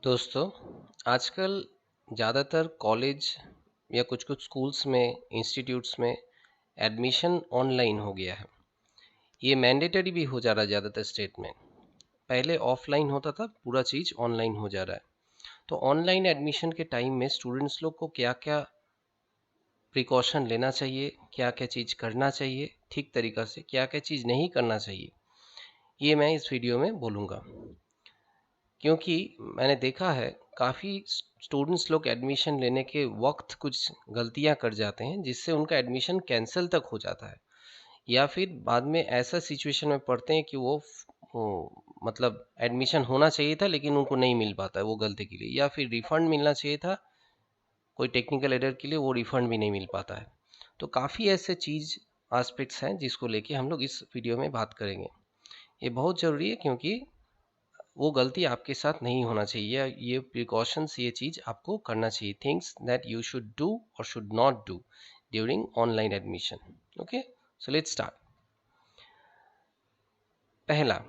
दोस्तों, आजकल ज़्यादातर कॉलेज या कुछ-कुछ स्कूल्स में, इंस्टीट्यूट्स में एडमिशन ऑनलाइन हो गया है। ये मैंडेटरी भी हो जा रहा है ज़्यादातर स्टेट में। पहले ऑफलाइन होता था, पूरा चीज़ ऑनलाइन हो जा रहा है। तो ऑनलाइन एडमिशन के टाइम में स्टूडेंट्स लोग को क्या-क्या प्रिकॉशन लेना चाहिए, क्या-क्या चीज़ करना चाहिए ठीक तरीक़ा से, क्या-क्या चीज़ नहीं करना चाहिए, ये मैं इस वीडियो में बोलूँगा। क्योंकि मैंने देखा है काफ़ी स्टूडेंट्स लोग एडमिशन लेने के वक्त कुछ गलतियां कर जाते हैं जिससे उनका एडमिशन कैंसिल तक हो जाता है या फिर बाद में ऐसा सिचुएशन में पड़ते हैं कि मतलब एडमिशन होना चाहिए था लेकिन उनको नहीं मिल पाता है वो गलती के लिए, या फिर रिफ़ंड मिलना चाहिए था कोई टेक्निकल एरर के लिए, वो रिफ़ंड भी नहीं मिल पाता है। तो काफ़ी ऐसे चीज़ एस्पेक्ट्स हैं जिसको लेके हम लोग इस वीडियो में बात करेंगे। ये बहुत ज़रूरी है क्योंकि वो गलती आपके साथ नहीं होना चाहिए। ये प्रिकॉशंस, ये चीज़ आपको करना चाहिए, things that you should do और should not do during online admission. Okay, so let's start. पहला,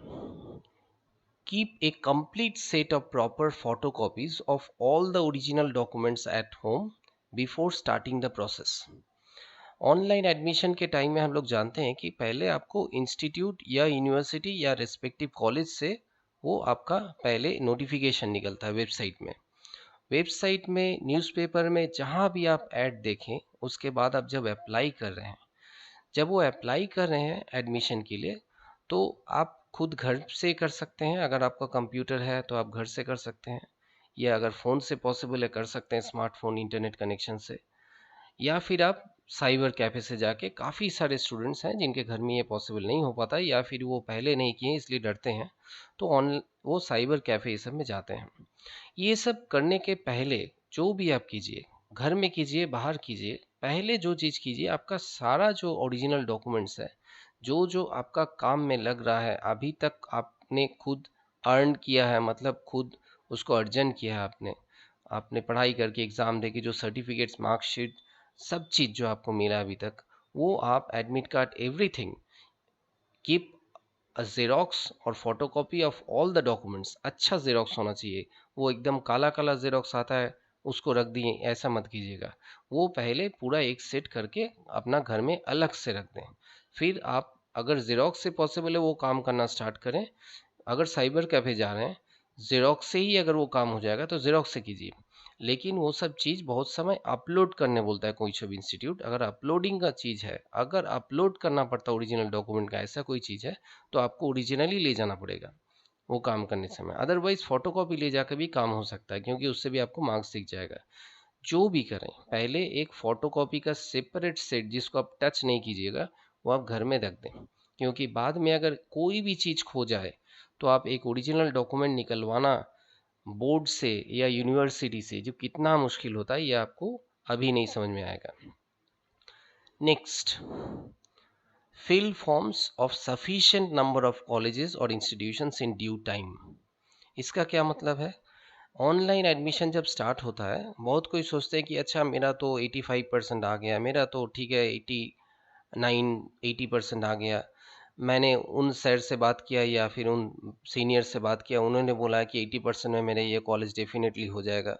keep a complete set of proper photocopies of all the original documents at home before starting the process. Online admission के time में हम लोग जानते हैं कि पहले आपको इंस्टीट्यूट या यूनिवर्सिटी या रिस्पेक्टिव कॉलेज से वो आपका पहले नोटिफिकेशन निकलता है वेबसाइट में, न्यूज़पेपर में, जहाँ भी आप ऐड देखें। उसके बाद आप जब अप्लाई कर रहे हैं, जब वो अप्लाई कर रहे हैं एडमिशन के लिए, तो आप खुद घर से कर सकते हैं। अगर आपका कंप्यूटर है तो आप घर से कर सकते हैं, या अगर फ़ोन से पॉसिबल है कर सकते हैं, स्मार्टफोन इंटरनेट कनेक्शन से, या फिर आप साइबर कैफ़े से जाके। काफ़ी सारे स्टूडेंट्स हैं जिनके घर में ये पॉसिबल नहीं हो पाता, या फिर वो पहले नहीं किए इसलिए डरते हैं, तो वो साइबर कैफ़े ये सब में जाते हैं। ये सब करने के पहले जो भी आप कीजिए, घर में कीजिए, बाहर कीजिए, पहले जो चीज़ कीजिए, आपका सारा जो ओरिजिनल डॉक्यूमेंट्स है, जो जो आपका काम में लग रहा है, अभी तक आपने खुद अर्न किया है, मतलब खुद उसको अर्जन किया है आपने आपने पढ़ाई करके, एग्ज़ाम देके, जो सर्टिफिकेट्स, मार्कशीट, सब चीज़ जो आपको मिला अभी तक, वो आप admit card, everything, keep a xerox और photocopy of all the documents. अच्छा ज़ेरॉक्स होना चाहिए, वो एकदम काला काला ज़ेरॉक्स आता है उसको रख दिए, ऐसा मत कीजिएगा। वो पहले पूरा एक सेट करके अपना घर में अलग से रख दें, फिर आप अगर ज़ेरॉक्स से पॉसिबल है वो काम करना स्टार्ट करें। अगर साइबर कैफ़े जा रहे हैं, ज़ेरॉक्स से ही अगर वो काम हो जाएगा तो ज़ेरॉक्स से कीजिए। लेकिन वो सब चीज़ बहुत समय अपलोड करने बोलता है कोई सब इंस्टीट्यूट। अगर अपलोडिंग का चीज़ है, अगर अपलोड करना पड़ता है ओरिजिनल डॉक्यूमेंट का, ऐसा कोई चीज़ है, तो आपको ओरिजिनली ले जाना पड़ेगा वो काम करने समय। अदरवाइज़ फ़ोटोकॉपी ले जाकर भी काम हो सकता है, क्योंकि उससे भी आपको मार्क्स दिख जाएगा। जो भी करें, पहले एक फ़ोटोकॉपी का सेपरेट सेट, जिसको आप टच नहीं कीजिएगा, वो आप घर में रख दें। क्योंकि बाद में अगर कोई भी चीज़ खो जाए, तो आप एक ओरिजिनल डॉक्यूमेंट निकलवाना बोर्ड से या यूनिवर्सिटी से, जो कितना मुश्किल होता है, ये आपको अभी नहीं समझ में आएगा। Next, fill forms of sufficient number of colleges और इंस्टीट्यूशंस इन ड्यू टाइम। इसका क्या मतलब है? ऑनलाइन एडमिशन जब स्टार्ट होता है, बहुत कोई सोचते हैं कि अच्छा मेरा तो 85% आ गया, मेरा तो ठीक है 80% आ गया। मैंने उन सर से बात किया या फिर उन सीनियर से बात किया, उन्होंने बोला कि 80% में मेरे ये कॉलेज डेफिनेटली हो जाएगा।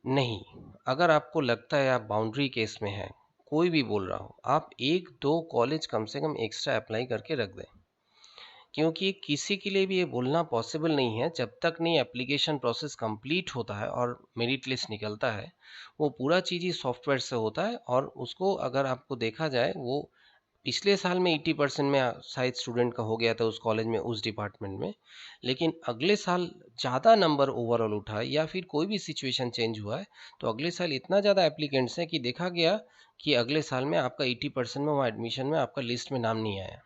नहीं, अगर आपको लगता है आप बाउंड्री केस में हैं, कोई भी बोल रहा हो, आप 1-2 कॉलेज कम से कम एक्स्ट्रा अप्लाई करके रख दें। क्योंकि किसी के लिए भी ये बोलना पॉसिबल नहीं है, जब तक नहीं एप्लीकेशन प्रोसेस कंप्लीट होता है और मेरिट लिस्ट निकलता है। वो पूरा चीज़ ही सॉफ्टवेयर से होता है, और उसको अगर आपको देखा जाए, वो पिछले साल में 80% में शायद स्टूडेंट का हो गया था उस कॉलेज में, उस डिपार्टमेंट में। लेकिन अगले साल ज़्यादा नंबर ओवरऑल उठा, या फिर कोई भी सिचुएशन चेंज हुआ है, तो अगले साल इतना ज़्यादा एप्लीकेंट्स हैं कि देखा गया कि अगले साल में आपका 80% में वहाँ एडमिशन में आपका लिस्ट में नाम नहीं आया।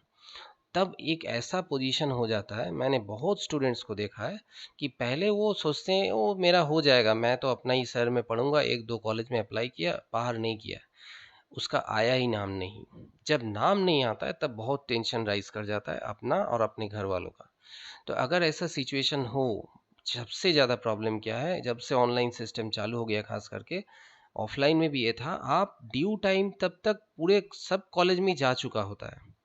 तब एक ऐसा पोजीशन हो जाता है, मैंने बहुत स्टूडेंट्स को देखा है कि पहले वो सोचते हैं वो मेरा हो जाएगा, मैं तो अपना ही शहर में पढ़ूंगा, 1-2 कॉलेज में अप्लाई किया, बाहर नहीं किया, उसका आया ही नाम नहीं। जब नाम नहीं आता है तब बहुत टेंशन राइज कर जाता है अपना और अपने घर वालों का। तो अगर ऐसा सिचुएशन हो, सबसे ज़्यादा प्रॉब्लम क्या है, जब से ऑनलाइन सिस्टम चालू हो गया, खास करके ऑफलाइन में भी ये था, आप ड्यू टाइम तब तक पूरे सब कॉलेज में जा चुका होता है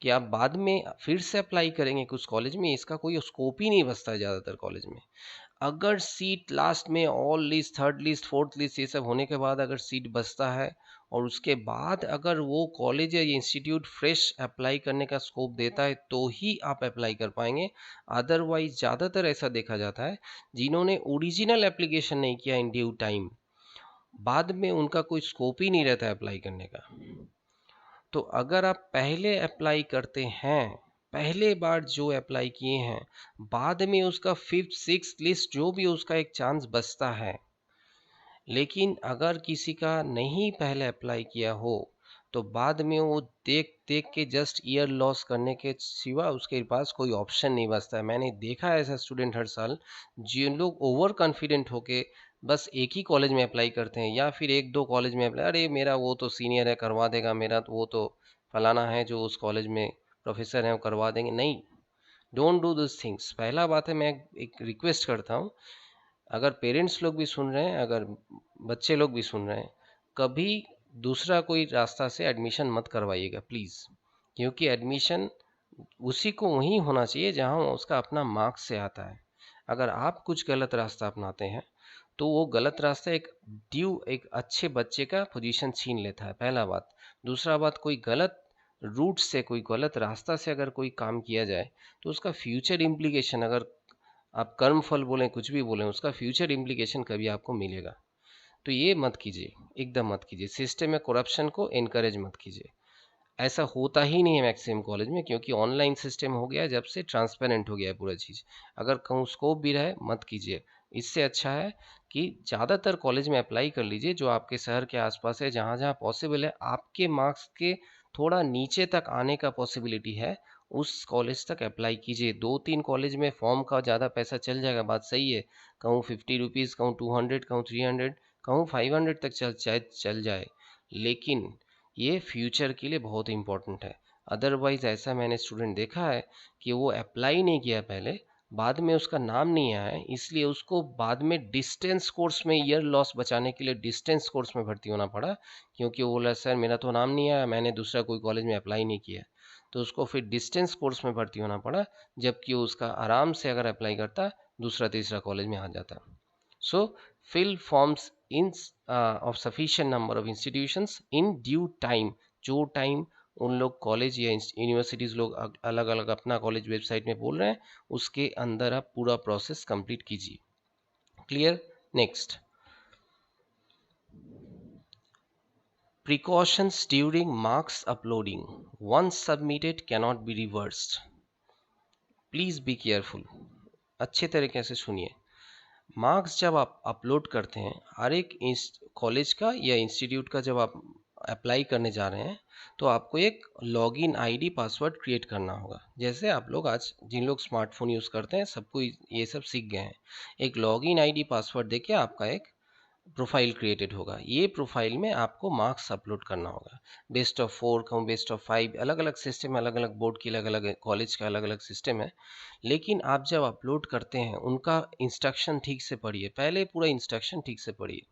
कि आप बाद में फिर से अप्लाई करेंगे कुछ कॉलेज में, इसका कोई स्कोप ही नहीं बचता है ज़्यादातर कॉलेज में। अगर सीट लास्ट में all list, third list, fourth list ये सब होने के बाद अगर सीट बचता है और उसके बाद अगर वो कॉलेज या इंस्टीट्यूट फ्रेश अप्लाई करने का स्कोप देता है तो ही आप अप्लाई कर पाएंगे। अदरवाइज ज़्यादातर ऐसा देखा जाता है जिन्होंने ओरिजिनल एप्लीकेशन नहीं किया इन ड्यू टाइम, बाद में उनका कोई स्कोप ही नहीं रहता है अप्लाई करने का। तो अगर आप पहले अप्लाई करते हैं, पहले बार जो अप्लाई किए हैं, बाद में उसका फिफ्थ सिक्स्थ लिस्ट जो भी उसका एक चांस बचता है। लेकिन अगर किसी का नहीं पहले अप्लाई किया हो तो बाद में वो देख देख के जस्ट ईयर लॉस करने के सिवा उसके पास कोई ऑप्शन नहीं बचता है। मैंने देखा है ऐसा स्टूडेंट हर साल, जिन लोग ओवर कॉन्फिडेंट होके बस एक ही कॉलेज में अप्लाई करते हैं या फिर एक दो कॉलेज में अप्लाई, अरे मेरा वो तो सीनियर है करवा देगा, मेरा तो वो तो फलाना है जो उस कॉलेज में प्रोफेसर है वो करवा देंगे। नहीं, डोंट डू दिस थिंग्स। पहला बात है, मैं एक रिक्वेस्ट करता हूँ, अगर पेरेंट्स लोग भी सुन रहे हैं, अगर बच्चे लोग भी सुन रहे हैं, कभी दूसरा कोई रास्ता से एडमिशन मत करवाइएगा प्लीज़, क्योंकि एडमिशन उसी को वहीं होना चाहिए जहां उसका अपना मार्क्स से आता है। अगर आप कुछ गलत रास्ता अपनाते हैं तो वो गलत रास्ता एक अच्छे बच्चे का पोजीशन छीन लेता है, पहला बात। दूसरा बात, कोई गलत रूट से, कोई गलत रास्ता से अगर कोई काम किया जाए तो उसका फ्यूचर इम्प्लीकेशन, अगर आप कर्म फल बोलें कुछ भी बोलें, उसका फ्यूचर इम्प्लीकेशन कभी आपको मिलेगा। तो ये मत कीजिए, एकदम मत कीजिए। सिस्टम में करप्शन को इनकरेज मत कीजिए। ऐसा होता ही नहीं है मैक्सिमम कॉलेज में, क्योंकि ऑनलाइन सिस्टम हो गया है, जब से ट्रांसपेरेंट हो गया है पूरा चीज़। अगर कहूँ स्कोप भी रहे मत कीजिए। इससे अच्छा है कि ज़्यादातर कॉलेज में अप्लाई कर लीजिए जो आपके शहर के आसपास है, जहाँ जहाँ पॉसिबल है, आपके मार्क्स के थोड़ा नीचे तक आने का पॉसिबिलिटी है, उस कॉलेज तक अप्लाई कीजिए। 2-3 कॉलेज में फॉर्म का ज़्यादा पैसा चल जाएगा, बात सही है। कहूँ 50 रुपीज़, कहूँ 200, कहूँ 300, कहूँ 500 तक चल जाए, लेकिन ये फ्यूचर के लिए बहुत इंपॉर्टेंट है। अदरवाइज ऐसा मैंने स्टूडेंट देखा है कि वो अप्लाई नहीं किया पहले, बाद में उसका नाम नहीं आया है, इसलिए उसको बाद में डिस्टेंस कोर्स में ईयर लॉस बचाने के लिए डिस्टेंस कोर्स में भर्ती होना पड़ा, क्योंकि वो बोला सर मेरा तो नाम नहीं आया, मैंने दूसरा कोई कॉलेज में अप्लाई नहीं किया। तो उसको फिर डिस्टेंस कोर्स में भर्ती होना पड़ा, जबकि उसका आराम से अगर अप्लाई करता दूसरा तीसरा कॉलेज में आ जाता। So fill forms in of sufficient number of institutions in due time। जो टाइम उन लोग कॉलेज या यूनिवर्सिटीज़ लोग अलग अलग अपना कॉलेज वेबसाइट में बोल रहे हैं, उसके अंदर आप पूरा प्रोसेस कंप्लीट कीजिए। Clear? Next, precautions during marks uploading, once submitted cannot be reversed। Please be careful, अच्छे तरीके से सुनिए। मार्क्स जब आप अपलोड करते हैं, हर एक कॉलेज का या इंस्टीट्यूट का, जब आप अप्लाई करने जा रहे हैं तो आपको एक लॉगिन आईडी पासवर्ड क्रिएट करना होगा। जैसे आप लोग आज जिन लोग स्मार्टफोन यूज़ करते हैं सबको ये सब सीख गए हैं। एक लॉगिन आईडी पासवर्ड देके आपका एक प्रोफाइल क्रिएटेड होगा। ये प्रोफाइल में आपको मार्क्स अपलोड करना होगा। बेस्ट ऑफ 4 कहूँ, बेस्ट ऑफ 5, अलग अलग सिस्टम, अलग अलग बोर्ड की अलग अलग, कॉलेज का अलग अलग सिस्टम है। लेकिन आप जब अपलोड करते हैं उनका इंस्ट्रक्शन ठीक से पढ़िए, पहले पूरा इंस्ट्रक्शन ठीक से पढ़िए।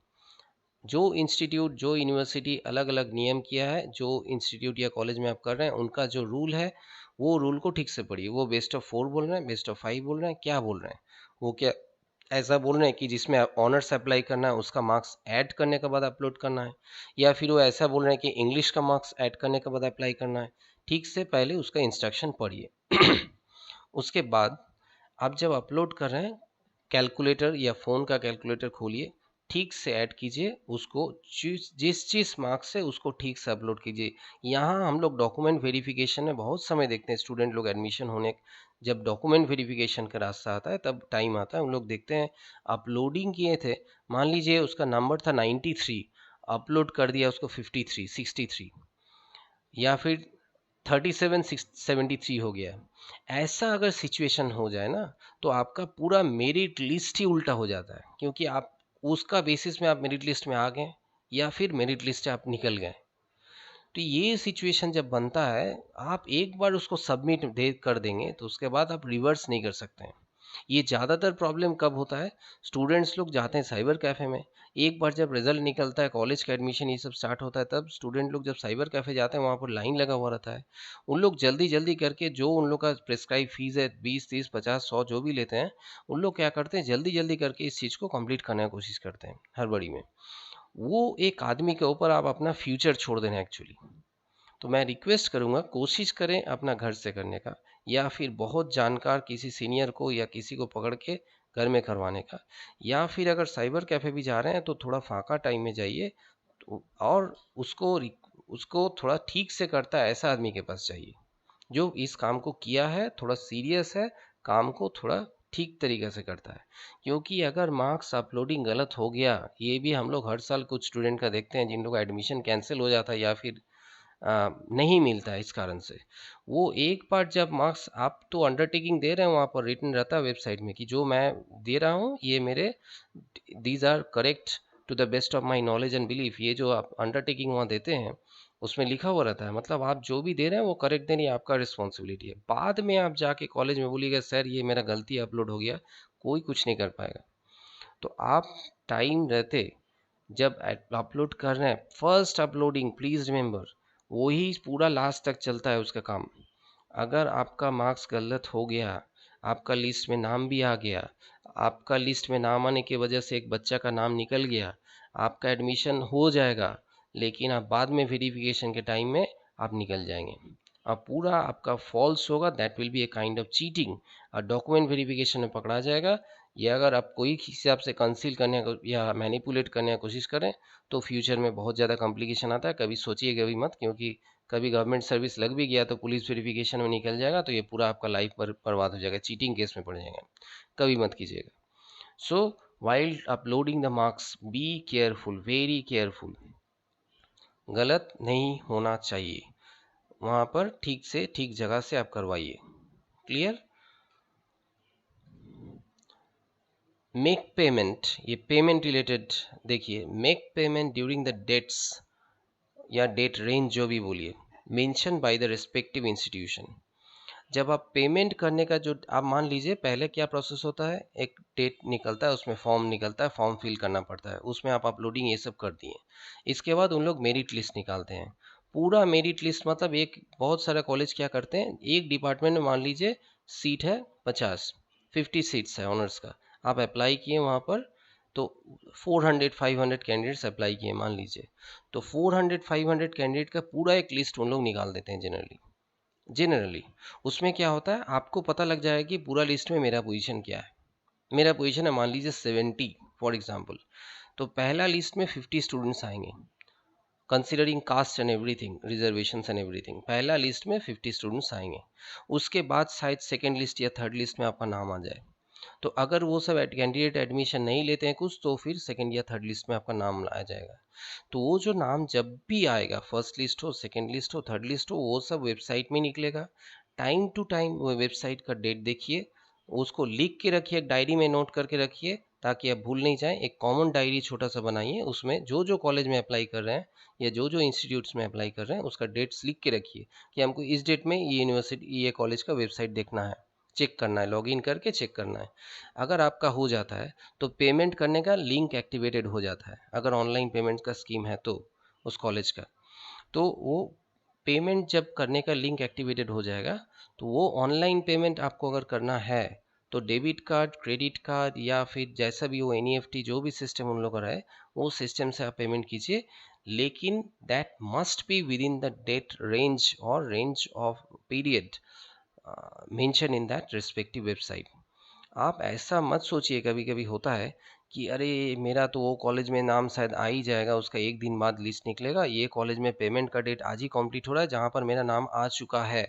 जो इंस्टीट्यूट, जो यूनिवर्सिटी अलग अलग नियम किया है, जो इंस्टीट्यूट या कॉलेज में आप कर रहे हैं उनका जो रूल है वो रूल को ठीक से पढ़िए। वो बेस्ट ऑफ 4 बोल रहे हैं, बेस्ट ऑफ 5 बोल रहे हैं, क्या बोल रहे हैं? वो क्या ऐसा बोल रहे हैं कि जिसमें ऑनर्स अप्लाई करना है उसका मार्क्स ऐड करने के बाद अपलोड करना है, या फिर वो ऐसा बोल रहे हैं कि इंग्लिश का मार्क्स ऐड करने के बाद अप्लाई करना है? ठीक से पहले उसका इंस्ट्रक्शन पढ़िए। उसके बाद आप जब अपलोड कर रहे हैं, कैलकुलेटर या फ़ोन का कैलकुलेटर खोलिए, ठीक से ऐड कीजिए उसको, जिस जिस मार्क्स से उसको ठीक से अपलोड कीजिए। यहाँ हम लोग डॉक्यूमेंट वेरिफिकेशन में बहुत समय देखते हैं, स्टूडेंट लोग एडमिशन होने, जब डॉक्यूमेंट वेरिफिकेशन का रास्ता आता है तब टाइम आता है, उन लोग देखते हैं अपलोडिंग किए थे, मान लीजिए उसका नंबर था 93, अपलोड कर दिया उसको 53, 63 या फिर 3773 हो गया। ऐसा अगर सिचुएशन हो जाए ना तो आपका पूरा मेरिट लिस्ट ही उल्टा हो जाता है, क्योंकि आप उसका बेसिस में आप मेरिट लिस्ट में आ गए या फिर मेरिट लिस्ट से आप निकल गए। तो ये सिचुएशन जब बनता है, आप एक बार उसको सबमिट दे कर देंगे तो उसके बाद आप रिवर्स नहीं कर सकते हैं। ये ज़्यादातर प्रॉब्लम कब होता है, स्टूडेंट्स लोग जाते हैं साइबर कैफ़े में, एक बार जब रिजल्ट निकलता है, कॉलेज का एडमिशन ये सब स्टार्ट होता है, तब स्टूडेंट लोग जब साइबर कैफ़े जाते हैं वहाँ पर लाइन लगा हुआ रहता है। उन लोग जल्दी जल्दी करके जो उन लोग का प्रिस्क्राइब फीस है 20 30 50 100 जो भी लेते हैं, उन लोग क्या करते हैं जल्दी जल्दी करके इस चीज़ को कंप्लीट करने की कोशिश करते हैं हड़बड़ी में। वो एक आदमी के ऊपर आप अपना फ्यूचर छोड़ देना एक्चुअली। तो मैं रिक्वेस्ट करूँगा कोशिश करें अपना घर से करने का, या फिर बहुत जानकार किसी सीनियर को या किसी को पकड़ के घर में करवाने का, या फिर अगर साइबर कैफ़े भी जा रहे हैं तो थोड़ा फाका टाइम में जाइए, और उसको थोड़ा ठीक से करता है ऐसा आदमी के पास चाहिए जो इस काम को किया है, थोड़ा सीरियस है, काम को थोड़ा ठीक तरीके से करता है। क्योंकि अगर मार्क्स अपलोडिंग गलत हो गया, ये भी हम लोग हर साल कुछ स्टूडेंट का देखते हैं जिन लोग का एडमिशन कैंसिल हो जाता है या फिर नहीं मिलता है इस कारण से। वो एक बार जब मार्क्स, आप तो अंडरटेकिंग दे रहे हैं, वहाँ पर रिटन रहता है वेबसाइट में कि जो मैं दे रहा हूँ ये मेरे these are correct to the best of my knowledge and belief, ये जो आप अंडरटेकिंग वहाँ देते हैं उसमें लिखा हुआ रहता है, मतलब आप जो भी दे रहे हैं वो करेक्ट देनी आपका रिस्पॉन्सिबिलिटी है। बाद में आप जाके कॉलेज में बोलिएगा सर ये मेरा गलती अपलोड हो गया, कोई कुछ नहीं कर पाएगा। तो आप टाइम रहते जब अपलोड कर रहे हैं, फर्स्ट अपलोडिंग प्लीज़ रिमेंबर, वही पूरा लास्ट तक चलता है उसका काम। अगर आपका मार्क्स गलत हो गया, आपका लिस्ट में नाम भी आ गया, आपका लिस्ट में नाम आने की वजह से एक बच्चा का नाम निकल गया, आपका एडमिशन हो जाएगा, लेकिन आप बाद में वेरिफिकेशन के टाइम में आप निकल जाएंगे, अब पूरा आपका फॉल्स होगा, that will be a kind of cheating, और डॉक्यूमेंट वेरिफिकेशन में पकड़ा जाएगा। ये अगर आप कोई हिसाब से कंसील करने या मैनिपुलेट करने की कोशिश करें तो फ्यूचर में बहुत ज़्यादा कॉम्प्लिकेशन आता है, कभी सोचिए कभी मत, क्योंकि कभी गवर्नमेंट सर्विस लग भी गया तो पुलिस वेरिफिकेशन में निकल जाएगा तो ये पूरा आपका लाइफ पर बर्बाद हो जाएगा, चीटिंग केस में पड़ जाएगा, कभी मत कीजिएगा। So while uploading the marks be careful, very careful, गलत नहीं होना चाहिए, वहाँ पर ठीक से ठीक जगह से आप करवाइए। क्लियर? मेक पेमेंट, ये पेमेंट रिलेटेड देखिए, make payment during the dates या डेट रेंज जो भी बोलिए mention by the respective institution. जब आप पेमेंट करने का जो आप मान लीजिए, पहले क्या प्रोसेस होता है, एक डेट निकलता है, उसमें फॉर्म निकलता है, फॉर्म फिल करना पड़ता है, उसमें आप अपलोडिंग ये सब कर दिए। इसके बाद उन लोग मेरिट लिस्ट निकालते हैं, पूरा मेरिट लिस्ट, मतलब एक बहुत सारा कॉलेज क्या करते हैं, एक डिपार्टमेंट में मान लीजिए सीट है 50 सीट्स है ऑनर्स का, आप अप्लाई किए वहाँ पर, तो 400 500 कैंडिडेट्स अप्लाई किए मान लीजिए, तो 400 500 कैंडिडेट का पूरा एक लिस्ट उन लोग निकाल देते हैं जनरली। उसमें क्या होता है, आपको पता लग जाएगा कि पूरा लिस्ट में मेरा पोजीशन क्या है। मेरा पोजीशन है मान लीजिए 70 फॉर एग्जांपल, तो पहला लिस्ट में 50 स्टूडेंट्स आएंगे, considering caste and everything, reservations and everything, पहला लिस्ट में 50 स्टूडेंट्स आएंगे। उसके बाद शायद सेकेंड लिस्ट या थर्ड लिस्ट में आपका नाम आ जाए, तो अगर वो सब कैंडिडेट एडमिशन नहीं लेते हैं कुछ, तो फिर सेकेंड या थर्ड लिस्ट में आपका नाम लाया जाएगा। तो वो जो नाम जब भी आएगा, फर्स्ट लिस्ट हो, सेकेंड लिस्ट हो, थर्ड लिस्ट हो, वो सब वेबसाइट में निकलेगा। टाइम टू टाइम वो वेबसाइट का डेट देखिए, उसको लिख के रखिए, एक डायरी में नोट करके रखिए ताकि आप भूल नहीं जाएं। एक कॉमन डायरी छोटा सा बनाइए, उसमें जो जो कॉलेज में अप्लाई कर रहे हैं या जो जो इंस्टीट्यूट्स में अप्लाई कर रहे हैं उसका डेट्स लिख के रखिए कि हमको इस डेट में ये यूनिवर्सिटी, ये कॉलेज का वेबसाइट देखना है, चेक करना है, लॉगिन करके चेक करना है। अगर आपका हो जाता है तो पेमेंट करने का लिंक एक्टिवेटेड हो जाता है, अगर ऑनलाइन पेमेंट का स्कीम है तो उस कॉलेज का, तो वो पेमेंट जब करने का लिंक एक्टिवेटेड हो जाएगा, तो वो ऑनलाइन पेमेंट आपको अगर करना है तो डेबिट कार्ड, क्रेडिट कार्ड या फिर जैसा भी वो एनईएफटी जो भी सिस्टम उन लोगों का है, वो सिस्टम से आप पेमेंट कीजिए, लेकिन that must be within the date range और range of period mention in that respective website. आप ऐसा मत सोचिए, कभी कभी होता है कि अरे मेरा तो वो कॉलेज में नाम शायद आ ही जाएगा, उसका एक दिन बाद लिस्ट निकलेगा, ये कॉलेज में पेमेंट का डेट आज ही कंप्लीट हो रहा है जहाँ पर मेरा नाम आ चुका है,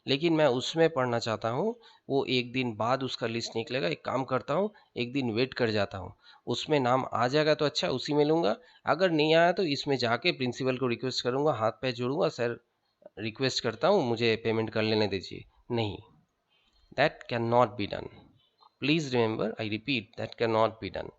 लेकिन मैं उसमें पढ़ना चाहता हूँ, वो एक दिन बाद उसका लिस्ट निकलेगा, एक काम करता हूँ एक दिन वेट कर जाता हूँ, उसमें नाम आ जाएगा तो अच्छा उसी में लूँगा, अगर नहीं आया तो इसमें जाके प्रिंसिपल को रिक्वेस्ट करूँगा, हाथ पैर जोड़ूंगा, सर रिक्वेस्ट करता हूँ मुझे पेमेंट कर लेने दीजिए। नहीं, that can not be done, please remember, I repeat, that can not be done.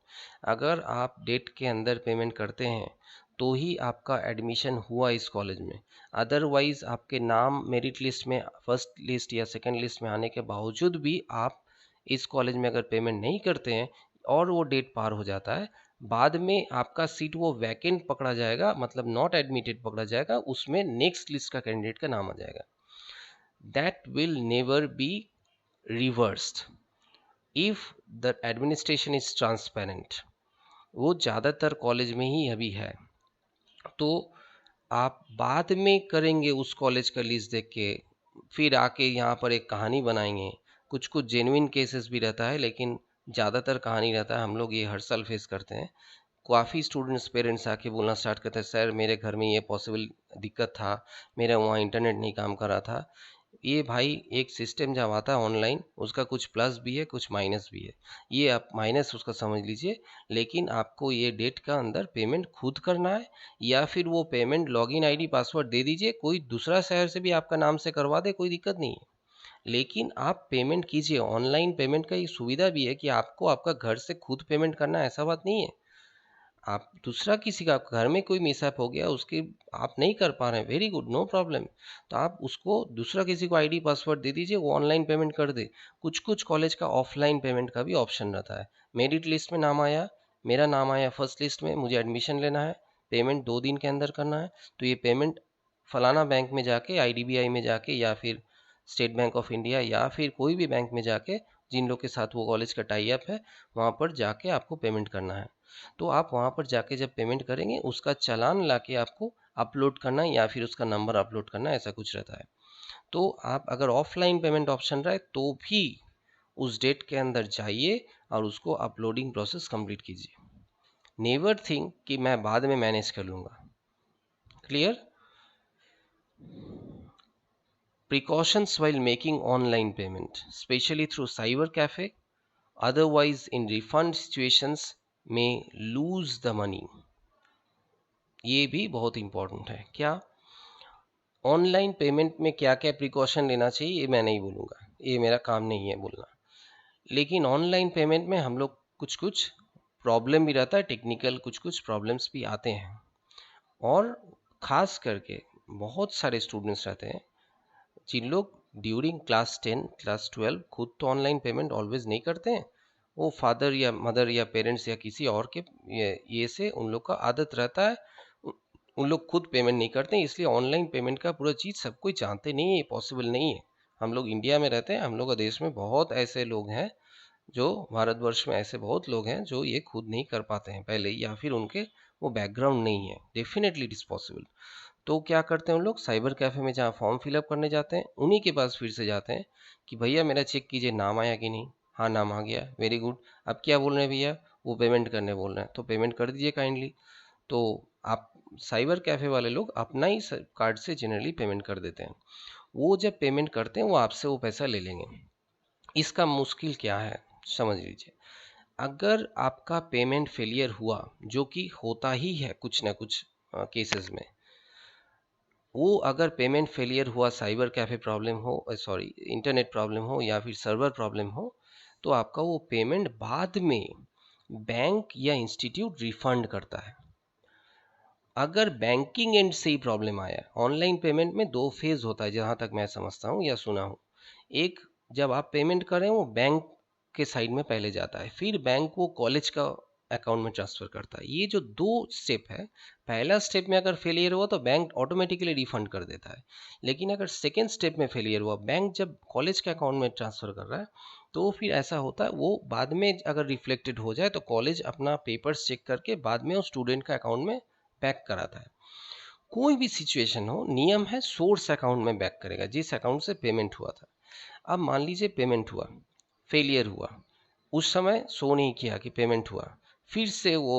अगर आप डेट के अंदर पेमेंट करते हैं तो ही आपका एडमिशन हुआ इस कॉलेज में, अदरवाइज आपके नाम मेरिट लिस्ट में फर्स्ट लिस्ट या सेकंड लिस्ट में आने के बावजूद भी आप इस कॉलेज में अगर पेमेंट नहीं करते हैं और वो डेट पार हो जाता है, बाद में आपका सीट वो वैकेंट पकड़ा जाएगा, मतलब नॉट एडमिटेड पकड़ा जाएगा, उसमें नेक्स्ट लिस्ट का कैंडिडेट का नाम आ जाएगा. That will never be reversed if the administration is transparent. वो ज़्यादातर कॉलेज में ही अभी है. तो आप बाद में करेंगे उस कॉलेज का लिस्ट देख के, फिर आके यहाँ पर एक कहानी बनाएंगे. कुछ कुछ जेन्युइन केसेस भी रहता है, लेकिन ज़्यादातर कहानी रहता है. हम लोग ये हर साल फेस करते हैं. काफ़ी स्टूडेंट्स पेरेंट्स आके बोलना स्टार्ट करते हैं, सर मेरे घर में ये पॉसिबल दिक्कत था, मेरा वहाँ इंटरनेट नहीं काम कर रहा था. ये भाई एक सिस्टम जब आता है ऑनलाइन, उसका कुछ प्लस भी है कुछ माइनस भी है. ये आप माइनस उसका समझ लीजिए, लेकिन आपको ये डेट का अंदर पेमेंट खुद करना है, या फिर वो पेमेंट लॉगिन आईडी पासवर्ड दे दीजिए, कोई दूसरा शहर से भी आपका नाम से करवा दे, कोई दिक्कत नहीं है. लेकिन आप पेमेंट कीजिए. ऑनलाइन पेमेंट का ये सुविधा भी है कि आपको आपका घर से खुद पेमेंट करना है, ऐसा बात नहीं है. आप दूसरा किसी का घर में कोई मिसहैप हो गया, उसके आप नहीं कर पा रहे हैं, वेरी गुड, नो प्रॉब्लम. तो आप उसको दूसरा किसी को आईडी पासवर्ड दे दीजिए, वो ऑनलाइन पेमेंट कर दे. कुछ कुछ कॉलेज का ऑफलाइन पेमेंट का भी ऑप्शन रहता है. मेरिट लिस्ट में नाम आया, मेरा नाम आया फर्स्ट लिस्ट में, मुझे एडमिशन लेना है, पेमेंट 2 दिन के अंदर करना है. तो ये पेमेंट फलाना बैंक में जाके, आईडीबीआई में जाके, या फिर स्टेट बैंक ऑफ इंडिया, या फिर कोई भी बैंक में जाके, जिन लोग के साथ वो कॉलेज का टाई अप है, वहाँ पर जाके आपको पेमेंट करना है. तो आप वहाँ पर जाके जब पेमेंट करेंगे, उसका चालान लाके आपको अपलोड करना है, या फिर उसका नंबर अपलोड करना है, ऐसा कुछ रहता है. तो आप अगर ऑफलाइन पेमेंट ऑप्शन रहे तो भी उस डेट के अंदर जाइए और उसको अपलोडिंग प्रोसेस कंप्लीट कीजिए. नेवर थिंक कि मैं बाद में मैनेज कर लूँगा. Clear? Precautions while making online payment, especially through cyber cafe, otherwise in refund situations may lose the money. ये भी बहुत इंपॉर्टेंट है. क्या ऑनलाइन पेमेंट में क्या क्या प्रिकॉशन लेना चाहिए, ये मैं नहीं बोलूँगा, ये मेरा काम नहीं है बोलना. लेकिन ऑनलाइन पेमेंट में हम लोग कुछ कुछ प्रॉब्लम भी रहता है, टेक्निकल कुछ कुछ प्रॉब्लम्स भी आते हैं. और ख़ास करके बहुत सारे स्टूडेंट्स रहते हैं जिन लोग ड्यूरिंग क्लास 10 क्लास 12 खुद तो ऑनलाइन पेमेंट ऑलवेज नहीं करते हैं. वो फादर या मदर या पेरेंट्स या किसी और के ये से उन लोग का आदत रहता है, उन लोग खुद पेमेंट नहीं करते हैं, इसलिए ऑनलाइन पेमेंट का पूरा चीज़ सब कोई जानते नहीं है, ये पॉसिबल नहीं है. हम लोग इंडिया में रहते हैं, हम लोग का देश में बहुत ऐसे लोग हैं, जो भारतवर्ष में ऐसे बहुत लोग हैं जो ये खुद नहीं कर पाते हैं पहले, या फिर उनके वो बैकग्राउंड नहीं है. Definitely it is possible. तो क्या करते हैं उन लोग, साइबर कैफ़े में जहाँ फॉर्म फिलअप करने जाते हैं, उन्हीं के पास फिर से जाते हैं कि भैया मेरा चेक कीजिए, नाम आया कि नहीं. हाँ नाम आ गया, वेरी गुड. अब क्या बोल रहे हैं भैया, वो पेमेंट करने बोल रहे हैं, तो पेमेंट कर दीजिए काइंडली. तो आप साइबर कैफ़े वाले लोग अपना ही कार्ड से जनरली पेमेंट कर देते हैं. वो जब पेमेंट करते हैं वो आपसे वो पैसा ले लेंगे. इसका मुश्किल क्या है समझ लीजिए. अगर आपका पेमेंट फेलियर हुआ, जो कि होता ही है कुछ ना कुछ केसेस में, वो अगर पेमेंट फेलियर हुआ, साइबर कैफ़े प्रॉब्लम हो, सॉरी इंटरनेट प्रॉब्लम हो, या फिर सर्वर प्रॉब्लम हो, तो आपका वो पेमेंट बाद में बैंक या इंस्टीट्यूट रिफंड करता है. अगर बैंकिंग एंड से ही प्रॉब्लम आया, ऑनलाइन पेमेंट में 2 फेज़ होता है जहाँ तक मैं समझता हूँ या सुना हूँ. एक, जब आप पेमेंट करें वो बैंक के साइड में पहले जाता है, फिर बैंक वो कॉलेज का अकाउंट में ट्रांसफ़र करता है. ये जो 2 स्टेप है, पहला स्टेप में अगर फेलियर हुआ तो बैंक ऑटोमेटिकली रिफंड कर देता है. लेकिन अगर सेकेंड स्टेप में फेलियर हुआ, बैंक जब कॉलेज के अकाउंट में ट्रांसफ़र कर रहा है, तो फिर ऐसा होता है, वो बाद में अगर रिफ्लेक्टेड हो जाए तो कॉलेज अपना पेपर्स चेक करके बाद में वो स्टूडेंट का अकाउंट में बैक कराता है. कोई भी सिचुएशन हो, नियम है सोर्स अकाउंट में बैक करेगा, जिस अकाउंट से पेमेंट हुआ था. अब मान लीजिए पेमेंट हुआ, फेलियर हुआ, उस समय शो नहीं किया कि पेमेंट हुआ, फिर से वो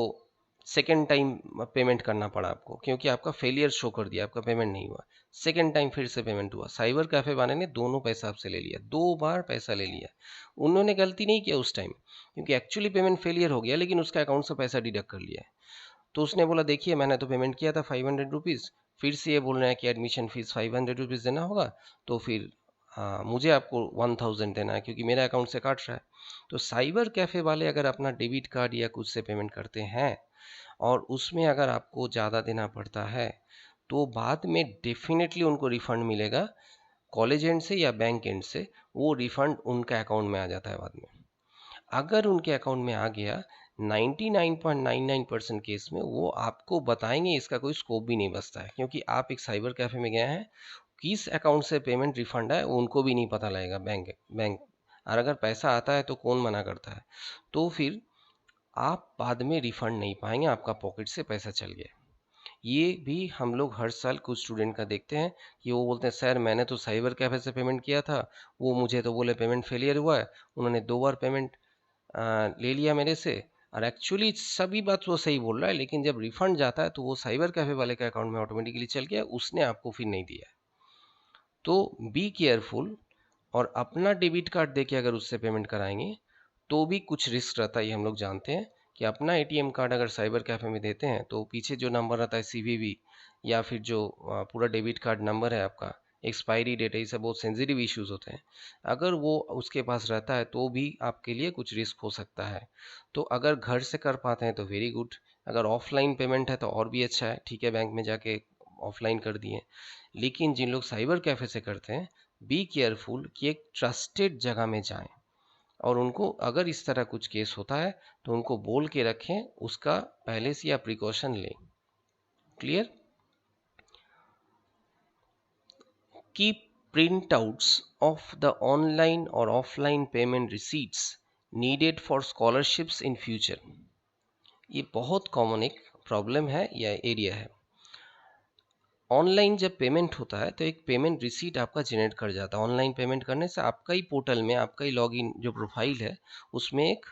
सेकेंड टाइम पेमेंट करना पड़ा आपको, क्योंकि आपका फेलियर शो कर दिया, आपका पेमेंट नहीं हुआ. सेकेंड टाइम फिर से पेमेंट हुआ, साइबर कैफ़े वाले ने दोनों पैसा आपसे ले लिया, 2 बार पैसा ले लिया. उन्होंने गलती नहीं किया उस टाइम, क्योंकि एक्चुअली पेमेंट फेलियर हो गया, लेकिन उसका अकाउंट से पैसा डिडक्ट कर लिया है. तो उसने बोला देखिए मैंने तो पेमेंट किया था 500 रुपीज़, फिर से ये बोल रहे हैं कि एडमिशन फ़ीस 500 रुपीज़ देना होगा, तो फिर हाँ मुझे आपको 1000 देना है क्योंकि मेरे अकाउंट से काट रहा है. तो साइबर कैफ़े वाले अगर अपना डेबिट कार्ड या कुछ से पेमेंट करते हैं और उसमें अगर आपको ज़्यादा देना पड़ता है, तो बाद में डेफिनेटली उनको रिफ़ंड मिलेगा, कॉलेज एंड से या बैंक एंड से वो रिफ़ंड उनका अकाउंट में आ जाता है बाद में. अगर उनके अकाउंट में आ गया 99.99% केस में वो आपको बताएंगे, इसका कोई स्कोप भी नहीं बचता है, क्योंकि आप एक साइबर कैफे में गए हैं, किस अकाउंट से पेमेंट रिफंड है वो उनको भी नहीं पता लगेगा। बैंक और अगर पैसा आता है तो कौन मना करता है, तो फिर आप बाद में रिफंड नहीं पाएंगे, आपका पॉकेट से पैसा चल गया। ये भी हम लोग हर साल कुछ स्टूडेंट का देखते हैं कि वो बोलते हैं सर मैंने तो साइबर कैफे से पेमेंट किया था, वो मुझे तो बोले पेमेंट फेलियर हुआ है, उन्होंने 2 बार पेमेंट ले लिया मेरे से। और एक्चुअली सभी बात वो सही बोल रहा है, लेकिन जब रिफंड जाता है तो वो साइबर कैफे वाले के अकाउंट में ऑटोमेटिकली चल गया, उसने आपको फिर नहीं दिया। तो बी केयरफुल। और अपना डेबिट कार्ड देके अगर उससे पेमेंट कराएंगे तो भी कुछ रिस्क रहता है, ये हम लोग जानते हैं कि अपना एटीएम कार्ड अगर साइबर कैफे में देते हैं तो पीछे जो नंबर रहता है सीवीवी या फिर जो पूरा डेबिट कार्ड नंबर है आपका, एक्सपायरी डेट है, ये सब बहुत सेंसिटिव इश्यूज होते हैं। अगर वो उसके पास रहता है तो भी आपके लिए कुछ रिस्क हो सकता है। तो अगर घर से कर पाते हैं तो वेरी गुड, अगर ऑफलाइन पेमेंट है तो और भी अच्छा है, ठीक है बैंक में जाके ऑफलाइन कर दिए। लेकिन जिन लोग साइबर कैफे से करते हैं, बी केयरफुल कि एक ट्रस्टेड जगह में जाएं, और उनको अगर इस तरह कुछ केस होता है तो उनको बोल के रखें, उसका पहले से या प्रिकॉशन लें। Clear? Keep printouts of the online or offline payment receipts needed for scholarships in future। ये बहुत कॉमन एक प्रॉब्लम है या एरिया है। ऑनलाइन जब पेमेंट होता है तो एक पेमेंट रिसीट आपका जनरेट कर जाता है। ऑनलाइन पेमेंट करने से आपका ही पोर्टल में आपका ही लॉगिन जो प्रोफाइल है उसमें एक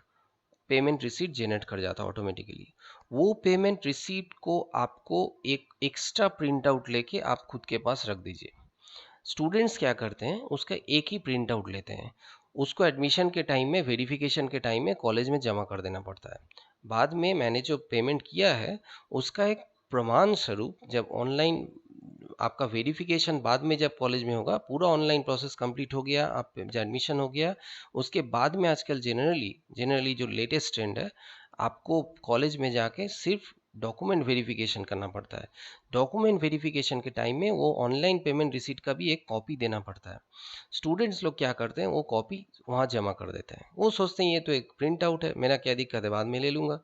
पेमेंट रिसीट जनरेट कर जाता है ऑटोमेटिकली। वो पेमेंट रिसीट को आपको एक एक्स्ट्रा प्रिंट आउट लेके आप खुद के पास रख दीजिए। स्टूडेंट्स क्या करते हैं, उसका एक ही प्रिंट आउट लेते हैं, उसको एडमिशन के टाइम में वेरिफिकेशन के टाइम में कॉलेज में जमा कर देना पड़ता है। बाद में मैंने जो पेमेंट किया है उसका एक प्रमाण स्वरूप जब ऑनलाइन आपका वेरिफिकेशन बाद में जब कॉलेज में होगा, पूरा ऑनलाइन प्रोसेस कंप्लीट हो गया, आप जब एडमिशन हो गया, उसके बाद में आजकल जनरली जो लेटेस्ट ट्रेंड है, आपको कॉलेज में जाके सिर्फ डॉक्यूमेंट वेरिफिकेशन करना पड़ता है। डॉक्यूमेंट वेरिफिकेशन के टाइम में वो ऑनलाइन पेमेंट रिसीट का भी एक कॉपी देना पड़ता है। स्टूडेंट्स लोग क्या करते हैं, वो कॉपी वहाँ जमा कर देते हैं, वो सोचते हैं ये तो एक प्रिंट आउट है, मेरा क्या दिक्कत है, बाद में ले लूँगा,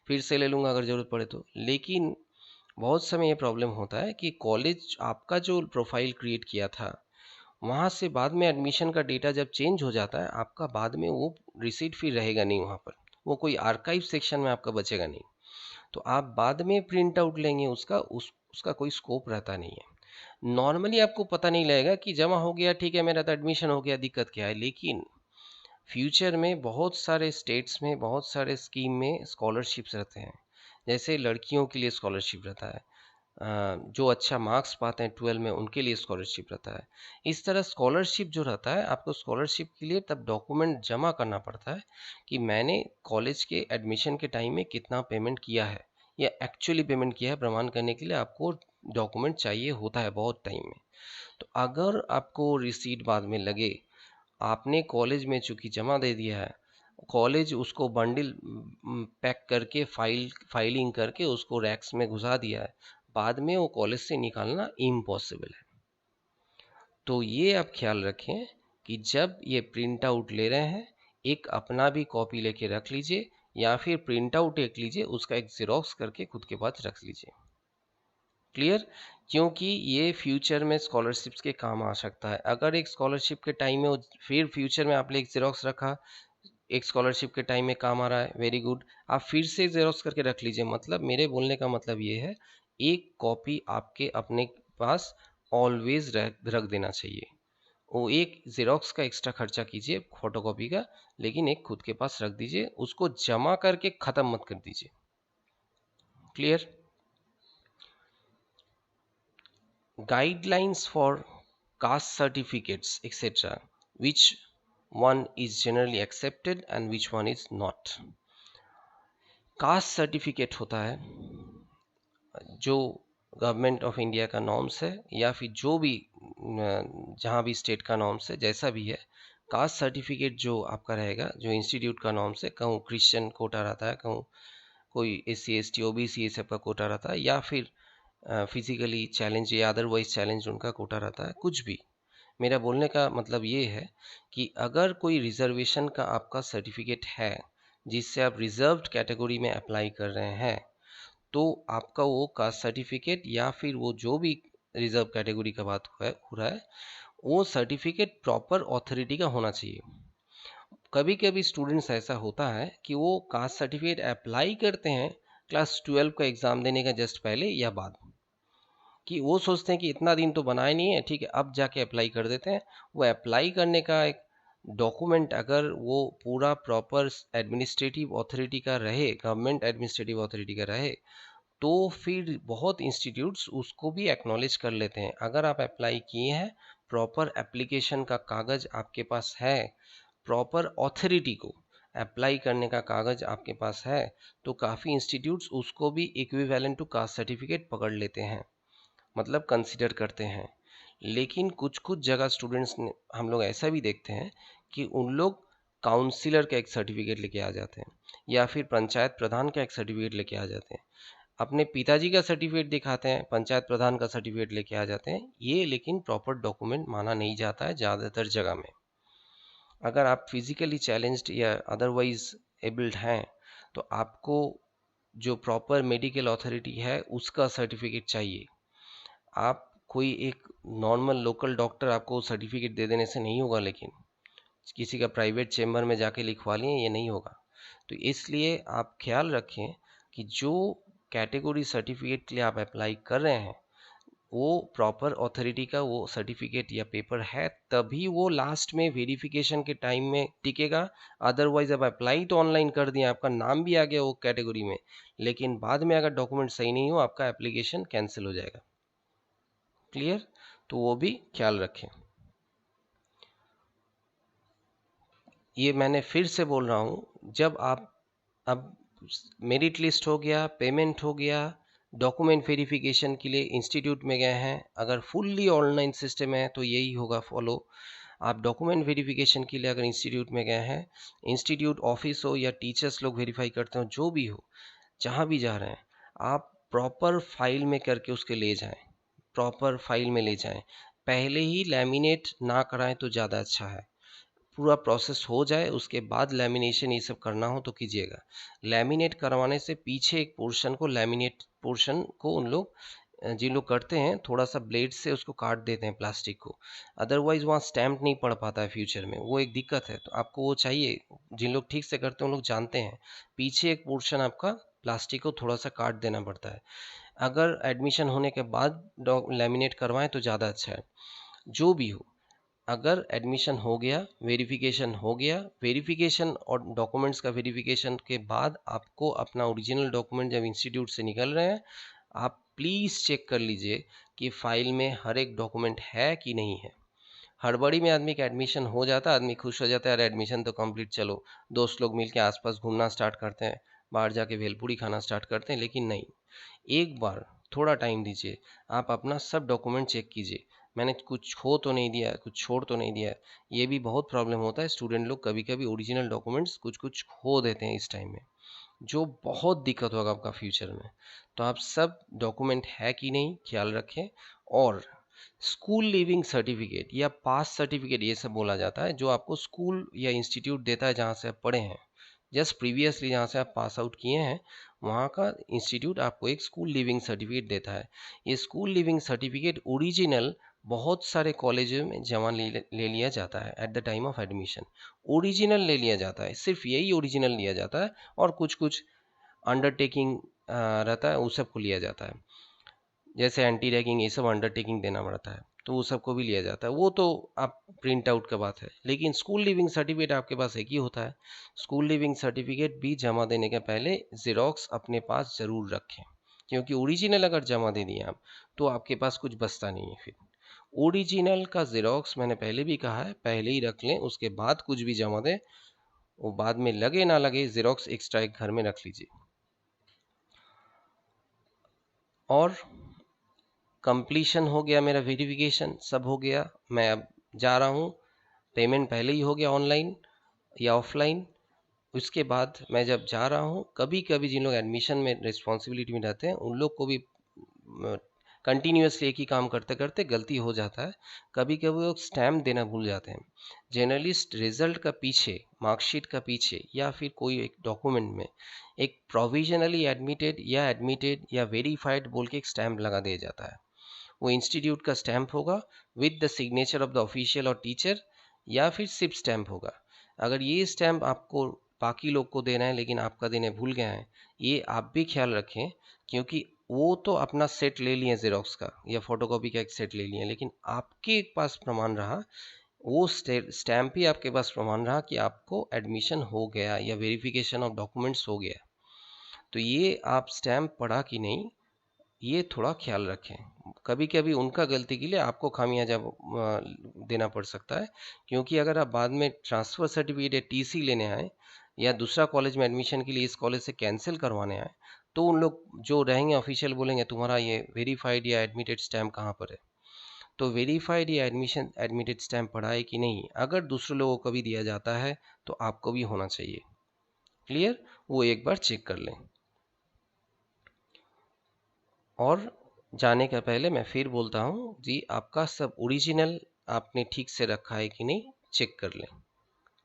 फिर से ले लूँगा अगर ज़रूरत पड़े तो। लेकिन बहुत समय ये प्रॉब्लम होता है कि कॉलेज आपका जो प्रोफाइल क्रिएट किया था वहाँ से बाद में एडमिशन का डेटा जब चेंज हो जाता है, आपका बाद में वो रिसीट फिर रहेगा नहीं वहाँ पर, वो कोई आर्काइव सेक्शन में आपका बचेगा नहीं। तो आप बाद में प्रिंट आउट लेंगे उसका कोई स्कोप रहता नहीं है। नॉर्मली आपको पता नहीं लगेगा कि जमा हो गया, ठीक है मेरा तो एडमिशन हो गया, दिक्कत क्या है। लेकिन फ्यूचर में बहुत सारे स्टेट्स में बहुत सारे स्कीम में स्कॉलरशिप्स रहते हैं, जैसे लड़कियों के लिए स्कॉलरशिप रहता है, जो अच्छा मार्क्स पाते हैं 12 में उनके लिए स्कॉलरशिप रहता है। इस तरह स्कॉलरशिप जो रहता है, आपको स्कॉलरशिप के लिए तब डॉक्यूमेंट जमा करना पड़ता है कि मैंने कॉलेज के एडमिशन के टाइम में कितना पेमेंट किया है या एक्चुअली पेमेंट किया है, प्रमाण करने के लिए आपको डॉक्यूमेंट चाहिए होता है बहुत टाइम में। तो अगर आपको रिसीट बाद में लगे, आपने कॉलेज में चूंकि जमा दे दिया है, कॉलेज उसको बंडल पैक करके फाइलिंग करके उसको रैक्स में घुसा दिया है, बाद में वो कॉलेज से निकालना इम्पॉसिबल है। तो ये आप ख्याल रखें कि जब ये प्रिंट आउट ले रहे हैं, एक अपना भी कॉपी लेके रख लीजिए, या फिर प्रिंट आउट एक लीजिए, उसका एक जेरोक्स करके खुद के पास रख लीजिए। क्लियर? क्योंकि ये फ्यूचर में स्कॉलरशिप्स के काम आ सकता है। अगर एक स्कॉलरशिप के टाइम में फिर फ्यूचर में आपने एक जेरोक्स रखा, एक स्कॉलरशिप के टाइम में काम आ रहा है, वेरी गुड, आप फिर से जेरोक्स करके रख लीजिए। मतलब मेरे बोलने का मतलब ये है, एक कॉपी आपके अपने पास ऑलवेज रख देना चाहिए। वो एक जेरोक्स का एक्स्ट्रा खर्चा कीजिए फोटोकॉपी का, लेकिन एक खुद के पास रख दीजिए, उसको जमा करके ख़त्म मत कर दीजिए। Clear? Guidelines for caste certificates etc, which one is generally accepted and which one is not। Caste certificate होता है जो गवर्नमेंट ऑफ इंडिया का नॉर्म्स है, या फिर जो भी जहाँ भी स्टेट का नॉर्म्स है, जैसा भी है, कास्ट सर्टिफिकेट जो आपका रहेगा, जो इंस्टीट्यूट का नॉर्म्स है, कहूँ क्रिश्चियन कोटा रहता है, कहूँ कोई SC ST OBC ये सब का कोटा रहता है, या फिर फिजिकली चैलेंज या अदरवाइज चैलेंज उनका कोटा रहता है, कुछ भी, मेरा बोलने का मतलब ये है कि अगर कोई रिजर्वेशन का आपका सर्टिफिकेट है जिससे आप रिजर्व्ड कैटेगरी में अप्लाई कर रहे हैं, तो आपका वो कास्ट सर्टिफिकेट या फिर वो जो भी रिजर्व कैटेगरी का बात हो रहा है, वो सर्टिफिकेट प्रॉपर ऑथोरिटी का होना चाहिए। कभी कभी स्टूडेंट्स ऐसा होता है कि वो कास्ट सर्टिफिकेट अप्लाई करते हैं क्लास 12 का एग्ज़ाम देने का जस्ट पहले या बाद, कि वो सोचते हैं कि इतना दिन तो बनाया नहीं है, ठीक है अब जाके अप्लाई कर देते हैं। वो अप्लाई करने का एक डॉक्यूमेंट अगर वो पूरा प्रॉपर एडमिनिस्ट्रेटिव अथॉरिटी का रहे, गवर्नमेंट एडमिनिस्ट्रेटिव अथॉरिटी का रहे, तो फिर बहुत इंस्टीट्यूट्स उसको भी एक्नॉलेज कर लेते हैं। अगर आप अप्लाई किए हैं, प्रॉपर एप्लीकेशन का कागज़ आपके पास है, प्रॉपर ऑथोरिटी को अप्लाई करने का कागज़ आपके पास है, तो काफ़ी इंस्टीट्यूट्स उसको भी इक्विवेलेंट टू कास्ट सर्टिफिकेट पकड़ लेते हैं, मतलब कंसिडर करते हैं। लेकिन कुछ कुछ जगह स्टूडेंट्स ने हम लोग ऐसा भी देखते हैं कि उन लोग काउंसिलर का एक सर्टिफिकेट लेके आ जाते हैं या फिर पंचायत प्रधान का एक सर्टिफिकेट लेके आ जाते हैं, अपने पिताजी का सर्टिफिकेट दिखाते हैं, पंचायत प्रधान का सर्टिफिकेट लेके आ जाते हैं। ये लेकिन प्रॉपर डॉक्यूमेंट माना नहीं जाता है ज़्यादातर जगह में। अगर आप फिजिकली चैलेंज्ड या अदरवाइज एबल्ड हैं, तो आपको जो प्रॉपर मेडिकल अथॉरिटी है उसका सर्टिफिकेट चाहिए। आप कोई एक नॉर्मल लोकल डॉक्टर आपको सर्टिफिकेट दे देने से नहीं होगा, लेकिन किसी का प्राइवेट चेम्बर में जाके लिखवा लिए ये नहीं होगा। तो इसलिए आप ख्याल रखें कि जो कैटेगरी सर्टिफिकेट के लिए आप अप्लाई कर रहे हैं वो प्रॉपर अथॉरिटी का वो सर्टिफिकेट या पेपर है, तभी वो लास्ट में वेरिफिकेशन के टाइम में टिकेगा। अदरवाइज अब अप्लाई तो ऑनलाइन कर दिया, आपका नाम भी आ गया वो कैटेगरी में, लेकिन बाद में अगर डॉक्यूमेंट सही नहीं हो आपका एप्लीकेशन कैंसिल हो जाएगा। क्लियर? तो वो भी ख्याल रखें। ये मैंने फिर से बोल रहा हूँ, जब आप अब मेरिट लिस्ट हो गया, पेमेंट हो गया, डॉक्यूमेंट वेरिफिकेशन के लिए इंस्टीट्यूट में गए हैं, अगर फुल्ली ऑनलाइन सिस्टम है तो यही होगा फॉलो। आप डॉक्यूमेंट वेरिफिकेशन के लिए अगर इंस्टीट्यूट में गए हैं, इंस्टीट्यूट ऑफिस हो या टीचर्स लोग वेरीफाई करते हो, जो भी हो, जहाँ भी जा रहे हैं, आप प्रॉपर फाइल में करके उसके ले जाएं, प्रॉपर फाइल में ले जाएं। पहले ही लैमिनेट ना कराएं तो ज़्यादा अच्छा है। पूरा प्रोसेस हो जाए उसके बाद लैमिनेशन ये सब करना हो तो कीजिएगा। लैमिनेट करवाने से पीछे एक पोर्शन को, लैमिनेट पोर्शन को उन लोग जिन लोग करते हैं थोड़ा सा ब्लेड से उसको काट देते हैं प्लास्टिक को, अदरवाइज वहाँ स्टैम्प नहीं पड़ पाता है फ्यूचर में, वो एक दिक्कत है। तो आपको वो चाहिए, जिन लोग ठीक से करते हैं उन लोग जानते हैं, पीछे एक पोर्शन आपका प्लास्टिक को थोड़ा सा काट देना पड़ता है। अगर एडमिशन होने के बाद लैमिनेट करवाएं तो ज़्यादा अच्छा है। जो भी हो, अगर एडमिशन हो गया, वेरिफिकेशन हो गया, वेरिफिकेशन और डॉक्यूमेंट्स का वेरिफिकेशन के बाद आपको अपना ओरिजिनल डॉक्यूमेंट जब इंस्टीट्यूट से निकल रहे हैं, आप प्लीज़ चेक कर लीजिए कि फाइल में हर एक डॉक्यूमेंट है कि नहीं है। हड़बड़ी में आदमी का एडमिशन हो जाता है, आदमी खुश हो जाता है, अरे एडमिशन तो कंप्लीट, चलो दोस्त लोग मिलके आसपास घूमना स्टार्ट करते हैं, बाहर जाके भेलपूरी खाना स्टार्ट करते हैं। लेकिन नहीं, एक बार थोड़ा टाइम दीजिए, आप अपना सब डॉक्यूमेंट चेक कीजिए, मैंने कुछ खो तो नहीं दिया, कुछ छोड़ तो नहीं दिया। ये भी बहुत प्रॉब्लम होता है, स्टूडेंट लोग कभी कभी ओरिजिनल डॉक्यूमेंट्स कुछ कुछ खो देते हैं इस टाइम में, जो बहुत दिक्कत होगा आपका फ्यूचर में। तो आप सब डॉक्यूमेंट है कि नहीं ख्याल रखें। और स्कूल लिविंग सर्टिफिकेट या पास सर्टिफिकेट ये सब बोला जाता है, जो आपको स्कूल या इंस्टीट्यूट देता है जहाँ से आप पढ़े हैं, जस्ट प्रीवियसली जहाँ से आप पास आउट किए हैं, वहाँ का इंस्टीट्यूट आपको एक स्कूल लिविंग सर्टिफिकेट देता है। ये स्कूल लिविंग सर्टिफिकेट ओरिजिनल बहुत सारे कॉलेजों में जमा ले लिया जाता है at the time of admission. Original ले लिया जाता है, सिर्फ यही ओरिजिनल लिया जाता है, और कुछ कुछ अंडरटेकिंग रहता है, उस सबको लिया जाता है, जैसे एंटी रैगिंग ये सब अंडरटेकिंग देना पड़ता है, तो वो सबको भी लिया जाता है। वो तो आप प्रिंट आउट का बात है, लेकिन स्कूल लिविंग सर्टिफिकेट आपके पास एक ही होता है। स्कूल लिविंग सर्टिफिकेट भी जमा देने के पहले ज़ेरॉक्स अपने पास ज़रूर रखें, क्योंकि ओरिजिनल अगर जमा दे दिए आप तो आपके पास कुछ बचता नहीं है फिर। ओरिजिनल का ज़ेरॉक्स मैंने पहले भी कहा है, पहले ही रख लें, उसके बाद कुछ भी जमा दें, वो बाद में लगे ना लगे, ज़ेरॉक्स एक्स्ट्रा एक घर में रख लीजिए। और कंप्लीशन हो गया, मेरा वेरिफिकेशन सब हो गया, मैं अब जा रहा हूँ, पेमेंट पहले ही हो गया ऑनलाइन या ऑफलाइन। उसके बाद मैं जब जा रहा हूँ, कभी कभी जिन लोग एडमिशन में रिस्पॉन्सिबिलिटी में रहते हैं उन लोग को भी कंटिन्यूअसली एक ही काम करते करते गलती हो जाता है, कभी कभी वो स्टैम्प देना भूल जाते हैं। जर्नलिस्ट रिजल्ट का पीछे, मार्कशीट का पीछे या फिर कोई एक डॉक्यूमेंट में एक प्रोविजनली एडमिटेड या वेरीफाइड बोल के एक स्टैम्प लगा दिया जाता है। वो इंस्टीट्यूट का स्टैम्प होगा with the signature of the official और टीचर, या फिर सिर्फ स्टैम्प होगा। अगर ये स्टैम्प आपको बाकी लोग को देना है लेकिन आपका देने भूल गया है, ये आप भी ख्याल रखें, क्योंकि वो तो अपना सेट ले लिए जेरोक्स का या फोटोकॉपी का एक सेट ले लिए, लेकिन आपके पास प्रमाण रहा, वो स्टैम्प ही आपके पास प्रमाण रहा कि आपको एडमिशन हो गया या वेरिफिकेशन ऑफ डॉक्यूमेंट्स हो गया। तो ये आप स्टैम्प पढ़ा कि नहीं, ये थोड़ा ख्याल रखें। कभी कभी उनका गलती के लिए आपको खामियाजा देना पड़ सकता है, क्योंकि अगर आप बाद में ट्रांसफ़र सर्टिफिकेट या टीसी लेने आए या दूसरा कॉलेज में एडमिशन के लिए इस कॉलेज से कैंसिल करवाने आए, तो उन लोग जो रहेंगे ऑफिशियल बोलेंगे तुम्हारा ये वेरीफाइड या एडमिटेड स्टैम्प कहाँ पर है। तो वेरीफाइड या एडमिशन एडमिटेड स्टैम्प पढ़ा है कि नहीं, अगर दूसरे लोगों को भी दिया जाता है तो आपको भी होना चाहिए। क्लियर? वो एक बार चेक कर लें। और जाने का पहले मैं फिर बोलता हूँ जी, आपका सब ओरिजिनल आपने ठीक से रखा है कि नहीं, चेक कर लें।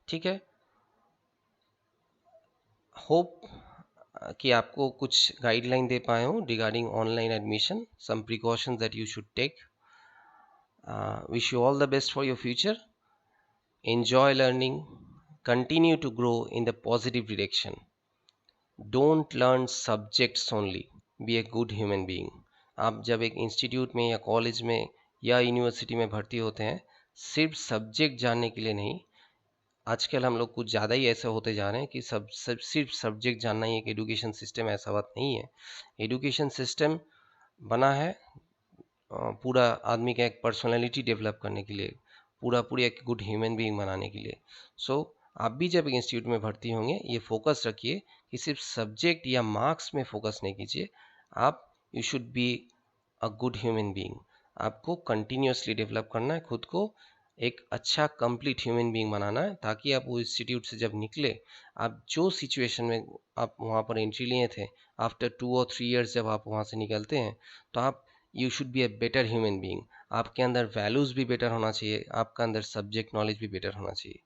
ठीक है? होप कि आपको कुछ गाइडलाइन दे पाए हूँ regarding online admission, some precautions that you should take. Wish you all the best for your future. Enjoy learning, continue to grow in the positive direction. Don't learn subjects only, be a good human being. आप जब एक institute में या college में या university में भर्ती होते हैं, सिर्फ सब्जेक्ट जानने के लिए नहीं। आजकल हम लोग कुछ ज़्यादा ही ऐसे होते जा रहे हैं कि सब सिर्फ सब्जेक्ट जानना ही एक एजुकेशन सिस्टम, ऐसा बात नहीं है। एजुकेशन सिस्टम बना है पूरा आदमी का एक पर्सनालिटी डेवलप करने के लिए, पूरी एक गुड ह्यूमन बीइंग बनाने के लिए। सो आप भी जब एक इंस्टीट्यूट में भर्ती होंगे, ये फोकस रखिए कि सिर्फ सब्जेक्ट या मार्क्स में फोकस नहीं कीजिए। आप you should be a good human being. आपको कंटिन्यूसली डेवलप करना है खुद को, एक अच्छा कंप्लीट ह्यूमन बीइंग बनाना है, ताकि आप वो इंस्टीट्यूट से जब निकले, आप जो सिचुएशन में आप वहाँ पर एंट्री लिए थे, आफ्टर 2 और 3 ईयर्स जब आप वहाँ से निकलते हैं, तो आप you should be a better human being. आपके अंदर वैल्यूज़ भी बेटर होना चाहिए, आपका अंदर सब्जेक्ट नॉलेज भी बेटर होना चाहिए,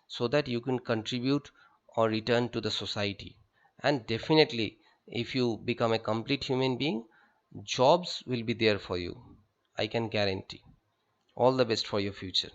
so that you can contribute or return to the society. And definitely, if you become a complete human being, jobs will be there for you. I can guarantee. All the best for your future.